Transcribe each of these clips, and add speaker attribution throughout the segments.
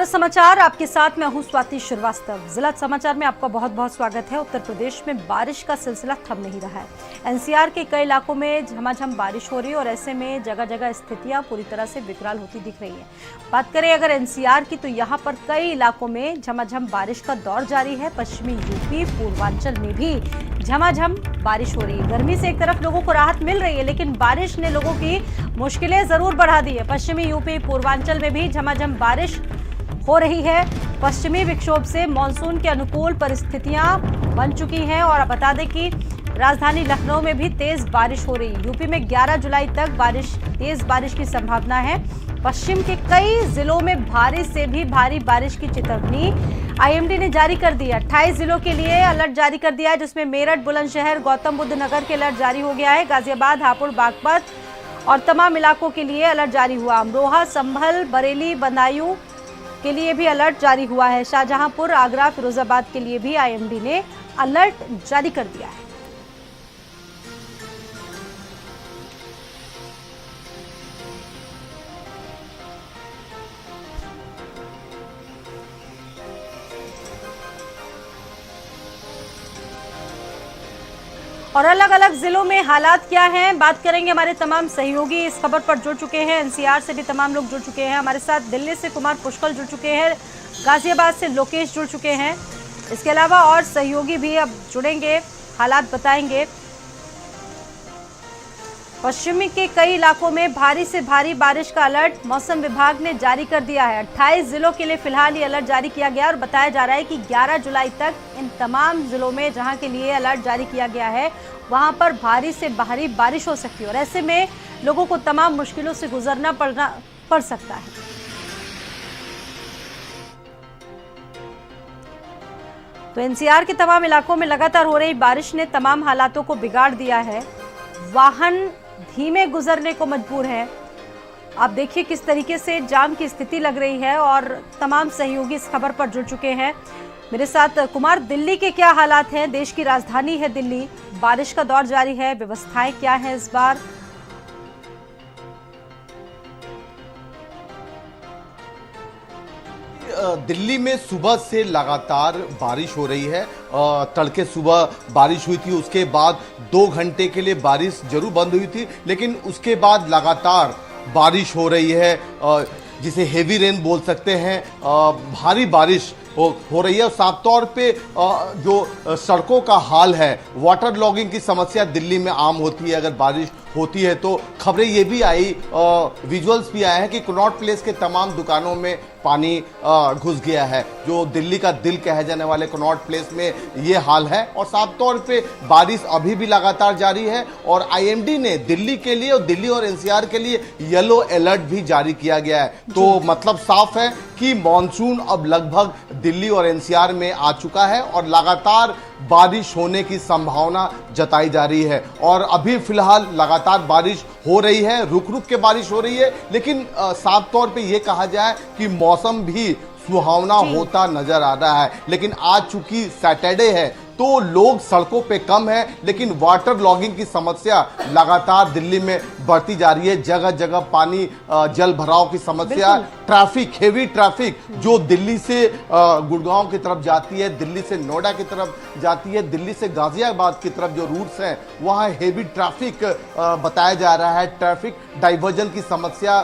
Speaker 1: समाचार आपके साथ मैं हूं स्वाति श्रीवास्तव। जिला समाचार में आपका बहुत बहुत स्वागत है। उत्तर प्रदेश में बारिश का सिलसिला थम नहीं रहा है। एनसीआर के कई इलाकों में झमाझम बारिश हो रही है और ऐसे में जगह जगह स्थितियां पूरी तरह से विकराल होती दिख रही है। बात करें अगर एनसीआर की, तो यहाँ पर कई इलाकों में झमाझम बारिश का दौर जारी है। पश्चिमी यूपी, पूर्वांचल में भी झमाझम बारिश हो रही है। गर्मी से एक तरफ लोगों को राहत मिल रही है, लेकिन बारिश ने लोगों की मुश्किलें जरूर बढ़ा दी है। पश्चिमी यूपी, पूर्वांचल में भी झमाझम बारिश हो रही है। पश्चिमी विक्षोभ से मानसून के अनुकूल परिस्थितियां बन चुकी हैं और अब बता दें कि राजधानी लखनऊ में भी तेज बारिश हो रही है। यूपी में 11 जुलाई तक तेज बारिश की संभावना है। पश्चिम के कई जिलों में भारी से भी भारी बारिश की चेतावनी आईएमडी ने जारी कर दी है। 28 जिलों के लिए अलर्ट जारी कर दिया है, जिसमें मेरठ, बुलंदशहर, गौतम बुद्ध नगर के अलर्ट जारी हो गया है। गाजियाबाद, हापुड़, बागपत और तमाम इलाकों के लिए अलर्ट जारी हुआ। अमरोहा, संभल, बरेली, बदायूं के लिए भी अलर्ट जारी हुआ है। शाहजहांपुर, आगरा, फिरोजाबाद के लिए भी आईएमडी ने अलर्ट जारी कर दिया है। और अलग अलग जिलों में हालात क्या हैं, बात करेंगे। हमारे तमाम सहयोगी इस खबर पर जुड़ चुके हैं। एनसीआर से भी तमाम लोग जुड़ चुके हैं। हमारे साथ दिल्ली से कुमार पुष्कल जुड़ चुके हैं, गाजियाबाद से लोकेश जुड़ चुके हैं। इसके अलावा और सहयोगी भी अब जुड़ेंगे, हालात बताएंगे। पश्चिमी के कई इलाकों में भारी से भारी बारिश का अलर्ट मौसम विभाग ने जारी कर दिया है। 28 जिलों के लिए फिलहाल ये अलर्ट जारी किया गया और बताया जा रहा है कि 11 जुलाई तक इन तमाम जिलों में जहां के लिए अलर्ट जारी किया गया है, वहां पर भारी से भारी बारिश हो सकती है और ऐसे में लोगों को तमाम मुश्किलों से गुजरना पड़ सकता है। तो एनसीआर के तमाम इलाकों में लगातार हो रही बारिश ने तमाम हालातों को बिगाड़ दिया है। वाहन धीमे गुजरने को मजबूर है। आप देखिए किस तरीके से जाम की स्थिति लग रही है और तमाम सहयोगी इस खबर पर जुड़ चुके हैं। मेरे साथ कुमार, दिल्ली के क्या हालात हैं? देश की राजधानी है दिल्ली, बारिश का दौर जारी है, व्यवस्थाएं क्या है इस बार?
Speaker 2: दिल्ली में सुबह से लगातार बारिश हो रही है। तड़के सुबह बारिश हुई थी, उसके बाद 2 घंटे के लिए बारिश जरूर बंद हुई थी, लेकिन उसके बाद लगातार बारिश हो रही है, जिसे हेवी रेन बोल सकते हैं। भारी बारिश हो रही है और साफ तौर पे जो सड़कों का हाल है, वाटर लॉगिंग की समस्या दिल्ली में आम होती है अगर बारिश होती है तो। खबरें ये भी आई, विजुअल्स भी आए हैं कि कनॉट प्लेस के तमाम दुकानों में पानी घुस गया है। जो दिल्ली का दिल कहे जाने वाले कनॉट प्लेस में ये हाल है और साफ तौर पे बारिश अभी भी लगातार जारी है। और आईएमडी ने दिल्ली के लिए और दिल्ली और एनसीआर के लिए येलो अलर्ट भी जारी किया गया है। तो मतलब साफ है कि मॉनसून अब लगभग दिल्ली और एनसीआर में आ चुका है और लगातार बारिश होने की संभावना जताई जा रही है। और अभी फिलहाल लगातार बारिश हो रही है, रुक रुक के बारिश हो रही है, लेकिन साफ तौर पे ये कहा जाए कि मौसम भी सुहावना होता नजर आ रहा है। लेकिन आज चूंकि सैटरडे है तो लोग सड़कों पे कम है, लेकिन वाटर लॉगिंग की समस्या लगातार दिल्ली में बढ़ती जा रही है। जगह जगह पानी, जल भराव की समस्या, ट्रैफिक, हेवी ट्रैफिक जो दिल्ली से गुड़गांव की तरफ जाती है, दिल्ली से नोएडा की तरफ जाती है, दिल्ली से गाजियाबाद की तरफ जो रूट्स हैं वहाँ हेवी ट्रैफिक बताया जा रहा है। ट्रैफिक डाइवर्जन की समस्या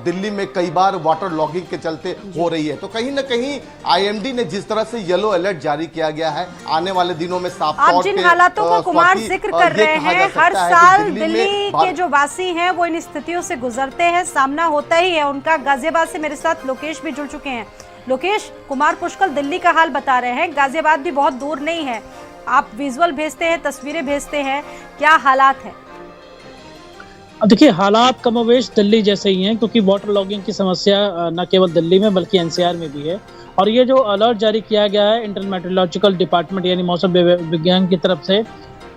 Speaker 2: दिल्ली में कई बार वाटर लॉगिंग के चलते हो रही है। तो कहीं ना कहीं आईएमडी ने जिस तरह से येलो अलर्ट जारी किया गया है, आने वाले दिनों में साफ तौर पे
Speaker 1: जिन हालातों को कुमार जिक्र कर रहे हैं, हर साल दिल्ली के जो वासी हैं वो इन स्थितियों से गुजरते हैं, सामना होता ही है उनका। गाजियाबाद से मेरे साथ लोकेश भी जुड़ चुके हैं। लोकेश, कुमार पुष्कल दिल्ली का हाल बता रहे हैं, गाजियाबाद भी बहुत दूर नहीं है। आप विजुअल भेजते हैं, तस्वीरें भेजते हैं, क्या हालात है?
Speaker 3: अब देखिए, हालात कमोवेश दिल्ली जैसे ही हैं, क्योंकि वाटर लॉगिंग की समस्या न केवल दिल्ली में बल्कि एनसीआर में भी है। और ये जो अलर्ट जारी किया गया है इंटरन मेट्रोलॉजिकल डिपार्टमेंट यानी मौसम विज्ञान की तरफ से,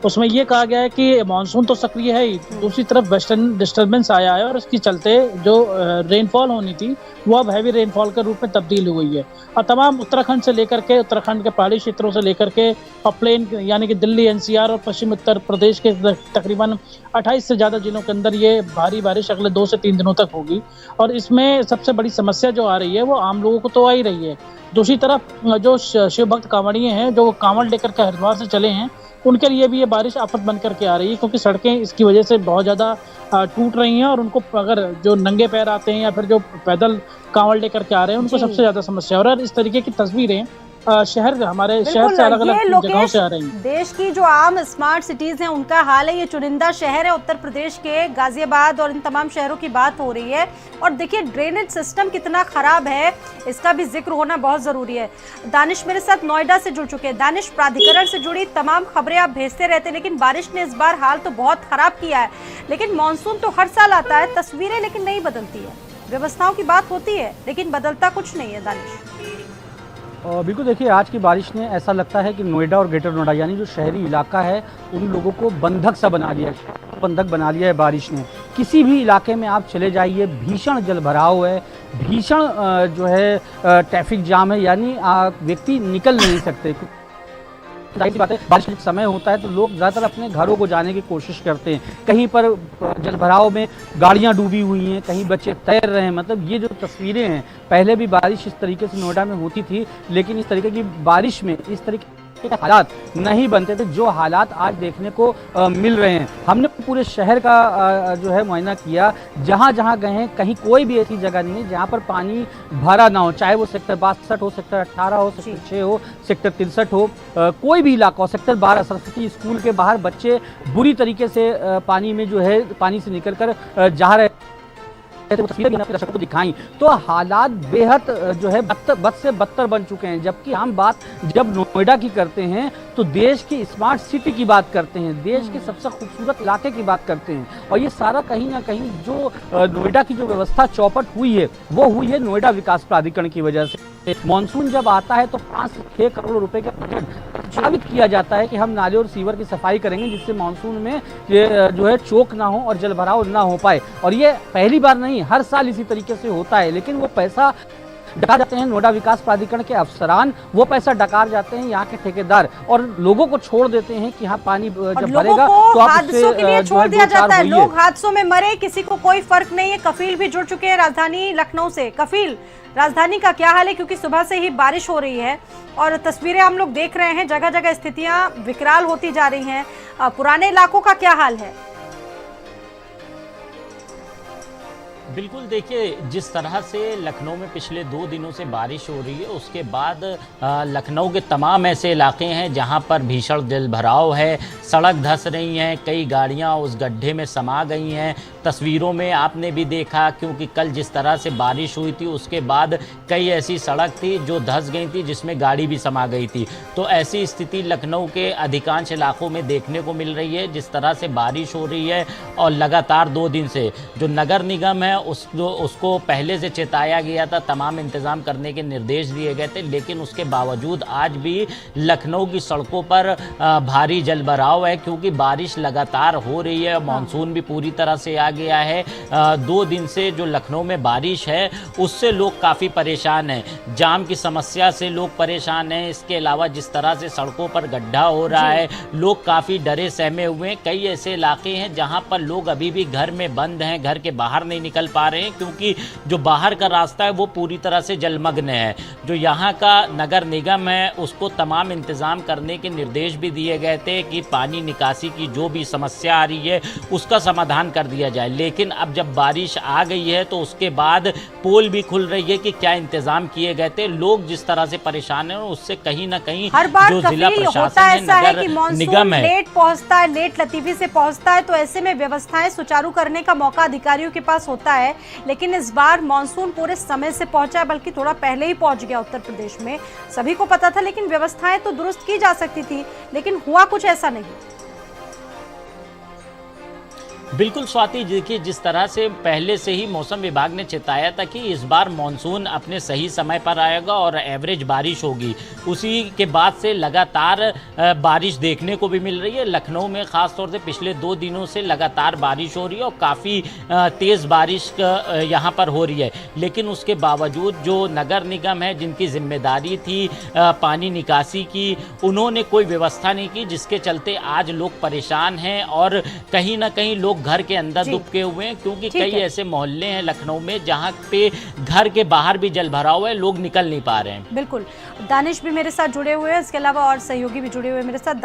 Speaker 3: उसमें ये कहा गया है कि मानसून तो सक्रिय है ही, दूसरी तरफ वेस्टर्न डिस्टर्बेंस आया है और इसके चलते जो रेनफॉल होनी थी वो अब हैवी रेनफॉल के रूप में तब्दील हो गई है। और तमाम उत्तराखंड से लेकर के, उत्तराखंड के पहाड़ी क्षेत्रों से लेकर के और प्लेन यानी कि दिल्ली, एनसीआर और पश्चिम उत्तर प्रदेश के तकरीबन 28 से ज़्यादा जिलों के अंदर ये भारी बारिश अगले 2 से 3 दिनों तक होगी। और इसमें सबसे बड़ी समस्या जो आ रही है वो आम लोगों को तो आ ही रही है। दूसरी तरफ जो शिव भक्त कांवड़िए हैं जो कांवड़ लेकर के हरिद्वार से चले हैं, उनके लिए भी ये बारिश आफत बन करके आ रही है, क्योंकि सड़कें इसकी वजह से बहुत ज़्यादा टूट रही हैं और उनको अगर जो नंगे पैर आते हैं या फिर जो पैदल कांवड़ लेकर के आ रहे हैं उनको सबसे ज़्यादा समस्या हो रहा है। और इस तरीके की तस्वीरें शहर हमारे शहर से अलग अलग जगहों से आ रही हैं।
Speaker 1: देश की जो आम स्मार्ट सिटीज हैं उनका हाल है, ये चुनिंदा शहर है उत्तर प्रदेश के गाजियाबाद और इन तमाम शहरों की बात हो रही है। और देखिए ड्रेनेज सिस्टम कितना खराब है, इसका भी जिक्र होना बहुत जरूरी है। दानिश मेरे साथ नोएडा से जुड़ चुके हैं। दानिश, प्राधिकरण से जुड़ी तमाम खबरें आप भेजते रहते हैं, लेकिन बारिश ने इस बार हाल तो बहुत खराब किया है। लेकिन मानसून तो हर साल आता है, तस्वीरें लेकिन नहीं बदलती है। व्यवस्थाओं की बात होती है लेकिन बदलता कुछ नहीं है। दानिश,
Speaker 4: बिल्कुल, देखिए आज की बारिश ने ऐसा लगता है कि नोएडा और ग्रेटर नोएडा यानी जो शहरी इलाका है उन लोगों को बंधक सा बना लिया है, बंधक बना लिया है बारिश ने। किसी भी इलाके में आप चले जाइए, भीषण जलभराव है, भीषण जो है ट्रैफिक जाम है, यानी व्यक्ति निकल नहीं सकते। जाहिर सी बात है, बारिश का समय होता है तो लोग ज़्यादातर अपने घरों को जाने की कोशिश करते हैं। कहीं पर जलभराव में गाड़ियां डूबी हुई हैं, कहीं बच्चे तैर रहे हैं। मतलब ये जो तस्वीरें हैं, पहले भी बारिश इस तरीके से नोएडा में होती थी, लेकिन इस तरीके की बारिश में इस तरीके के हालात नहीं बनते थे जो हालात आज देखने को मिल रहे हैं। हमने पूरे शहर का जो है मुआयना किया, जहाँ जहाँ गए हैं कहीं कोई भी ऐसी जगह नहीं है जहाँ पर पानी भरा ना हो, चाहे वो सेक्टर 62 हो, सेक्टर 18 हो, सेक्टर 6 हो, सेक्टर 63 हो, कोई भी इलाका हो, सेक्टर 12 सरस्वती स्कूल के बाहर बच्चे बुरी तरीके से पानी में जो है पानी से निकल कर जा रहे तो तस्वीरें भी आपके दर्शकों को दिखाई तो हालात बेहद जो है बद से बदतर बन चुके हैं। जबकि हम बात जब नोएडा की करते हैं तो देश की स्मार्ट सिटी की बात करते हैं, देश के सबसे खूबसूरत इलाके की बात करते हैं, और ये सारा कहीं ना कहीं जो नोएडा की जो व्यवस्था चौपट हुई है वो हुई है नोएडा विकास प्राधिकरण की वजह से। मानसून जब आता है तो 5 से 6 करोड़ रुपए का बजट साबित किया जाता है कि हम नाले और सीवर की सफाई करेंगे जिससे मानसून में जो है चोक ना हो और जलभराव ना हो पाए। और ये पहली बार नहीं, हर साल इसी तरीके से होता है, लेकिन वो पैसा डकार जाते हैं नोएडा विकास प्राधिकरण के अफसरान, वो पैसा डकार जाते हैं यहाँ के ठेकेदार और लोगों को छोड़ देते हैं कि हाँ पानी जब भरेगा तो आप
Speaker 1: हादसों के लिए छोड़ दिया जाता है। लोग हादसों में मरे, किसी को कोई फर्क नहीं है। कफील भी जुड़ चुके हैं राजधानी लखनऊ से। कफील, राजधानी का क्या हाल है, क्योंकि सुबह से ही बारिश हो रही है और तस्वीरें हम लोग देख रहे हैं, जगह जगह स्थितियां विकराल होती जा रही हैं। पुराने इलाकों का क्या हाल है?
Speaker 5: बिल्कुल, देखिए जिस तरह से लखनऊ में पिछले 2 दिनों से बारिश हो रही है उसके बाद लखनऊ के तमाम ऐसे इलाके हैं जहां पर भीषण जलभराव है, सड़क धंस रही हैं, कई गाड़ियां उस गड्ढे में समा गई हैं। तस्वीरों में आपने भी देखा, क्योंकि कल जिस तरह से बारिश हुई थी उसके बाद कई ऐसी सड़क थी जो धंस गई थी जिसमें गाड़ी भी समा गई थी। तो ऐसी स्थिति लखनऊ के अधिकांश इलाकों में देखने को मिल रही है। जिस तरह से बारिश हो रही है और लगातार 2 दिन से जो नगर निगम है उसको पहले से चेताया गया था, तमाम इंतजाम करने के निर्देश दिए गए थे, लेकिन उसके बावजूद आज भी लखनऊ की सड़कों पर भारी जलभराव है, क्योंकि बारिश लगातार हो रही है। मानसून भी पूरी तरह से आ गया है। 2 दिन से जो लखनऊ में बारिश है उससे लोग काफ़ी परेशान हैं, जाम की समस्या से लोग परेशान हैं। इसके अलावा जिस तरह से सड़कों पर गड्ढा हो रहा है, लोग काफ़ी डरे सहमे हुए हैं। कई ऐसे इलाके हैं जहां पर लोग अभी भी घर में बंद हैं, घर के बाहर नहीं निकल पा रहे हैं, क्योंकि जो बाहर का रास्ता है वो पूरी तरह से जलमग्न है। जो यहाँ का नगर निगम है उसको तमाम इंतजाम करने के निर्देश भी दिए गए थे कि पानी निकासी की जो भी समस्या आ रही है उसका समाधान कर दिया जाए। लेकिन अब जब बारिश आ गई है तो उसके बाद पोल भी खुल रही है कि क्या इंतजाम किए गए थे। लोग जिस तरह से परेशान हैं उससे कहीं ना कहीं
Speaker 1: हर बार
Speaker 5: जो जिला प्रशासन है, नगर निगम है,
Speaker 1: लेट पहुंचता है, लेट लतीफी से पहुंचता है, तो ऐसे में व्यवस्थाएं सुचारू करने का मौका अधिकारियों के पास होता है। लेकिन इस बार मानसून पूरे समय से पहुंचा, बल्कि थोड़ा पहले ही पहुंच गया उत्तर प्रदेश में। सभी को पता था, लेकिन व्यवस्थाएं तो दुरुस्त की जा सकती थी, लेकिन हुआ कुछ ऐसा नहीं।
Speaker 5: बिल्कुल स्वाति, देखिए जिस तरह से पहले से ही मौसम विभाग ने चेताया था कि इस बार मानसून अपने सही समय पर आएगा और एवरेज बारिश होगी, उसी के बाद से लगातार बारिश देखने को भी मिल रही है। लखनऊ में ख़ास तौर से पिछले 2 दिनों से लगातार बारिश हो रही है और काफ़ी तेज़ बारिश यहाँ पर हो रही है। लेकिन उसके बावजूद जो नगर निगम है, जिनकी जिम्मेदारी थी पानी निकासी की, उन्होंने कोई व्यवस्था नहीं की, जिसके चलते आज लोग परेशान हैं और कहीं ना कहीं लोग घर के अंदर
Speaker 1: जी।
Speaker 5: दुबके हुए हैं, क्योंकि
Speaker 1: ठीक
Speaker 5: कई
Speaker 1: है।
Speaker 5: ऐसे मोहल्ले हैं लखनऊ में जहां पे घर के बाहर भी जल भराव है, लोग निकल नहीं पा रहे हैं।
Speaker 1: बिल्कुल, दानिश भी मेरे साथ जुड़े हुए हैं, इसके अलावा और सहयोगी भी जुड़े हुए हैं मेरे साथ।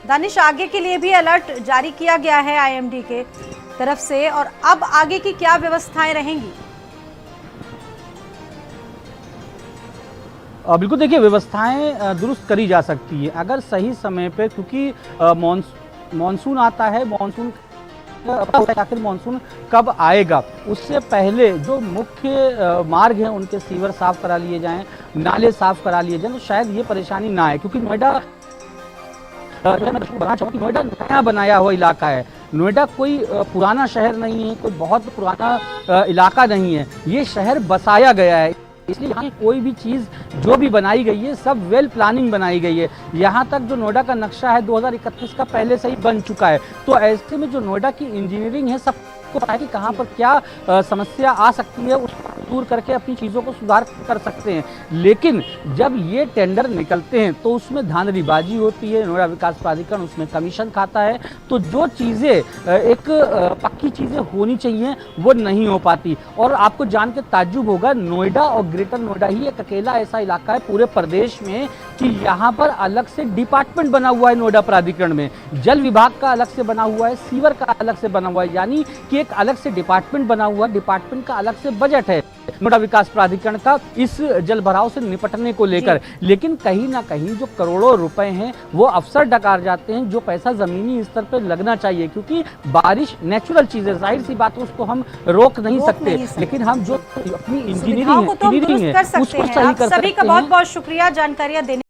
Speaker 1: दानिश, आगे के लिए भी अलर्ट जारी किया गया है आईएमडी के तरफ से, और अब आगे की क्या व्यवस्थाएं रहेंगी?
Speaker 4: बिल्कुल, देखिए व्यवस्थाएं दुरुस्त करी जा सकती है अगर सही समय पे, क्योंकि मानसून आता है, मानसून पता होता है आखिर मानसून कब आएगा। उससे पहले जो मुख्य मार्ग हैं उनके सीवर साफ करा लिए जाएं, नाले साफ करा लिए जाएं, तो शायद ये परेशानी ना आए। क्योंकि नोएडा, मैं बताना चाहूँ कि नोएडा नया बनाया हुआ इलाका है। नोएडा कोई पुराना शहर नहीं है, कोई बहुत पुराना इलाका नहीं है। ये शहर बसाया गया है, इसलिए यहाँ की कोई भी चीज़ जो भी बनाई गई है सब वेल प्लानिंग बनाई गई है। यहाँ तक जो नोएडा का नक्शा है 2031 का पहले से ही बन चुका है। तो ऐसे में जो नोएडा की इंजीनियरिंग है, सबको पता है कि कहाँ पर क्या समस्या आ सकती है, उसको दूर करके अपनी चीज़ों को सुधार कर सकते हैं। लेकिन जब ये टेंडर निकलते हैं तो उसमें धांधलीबाजी होती है, नोएडा विकास प्राधिकरण उसमें कमीशन खाता है, तो जो चीज़ें एक पक्की चीज़ें होनी चाहिए वो नहीं हो पाती। और आपको जान के ताज्जुब होगा, नोएडा और ग्रेटर नोएडा ही एक अकेला ऐसा इलाका है पूरे प्रदेश में कि यहाँ पर अलग से डिपार्टमेंट बना हुआ है। नोएडा प्राधिकरण में जल विभाग का अलग से बना हुआ है, सीवर का अलग से बना हुआ है, यानी कि एक अलग से डिपार्टमेंट बना हुआ है। डिपार्टमेंट का अलग से बजट है नोएडा विकास प्राधिकरण का इस जल भराव से निपटने को लेकर। लेकिन कहीं ना कहीं जो करोड़ों रुपए हैं वो अफसर डकार जाते हैं, जो पैसा जमीनी स्तर पर लगना चाहिए। क्योंकि बारिश नेचुरल चीज है, जाहिर सी बात है, उसको हम रोक नहीं सकते, लेकिन हम जो अपनी इंजीनियरिंग है
Speaker 1: कर सकते
Speaker 4: उसको
Speaker 1: हैं।
Speaker 4: सही
Speaker 1: आप
Speaker 4: कर सकते
Speaker 1: सभी का
Speaker 4: हैं।
Speaker 1: बहुत बहुत शुक्रिया जानकारियां देने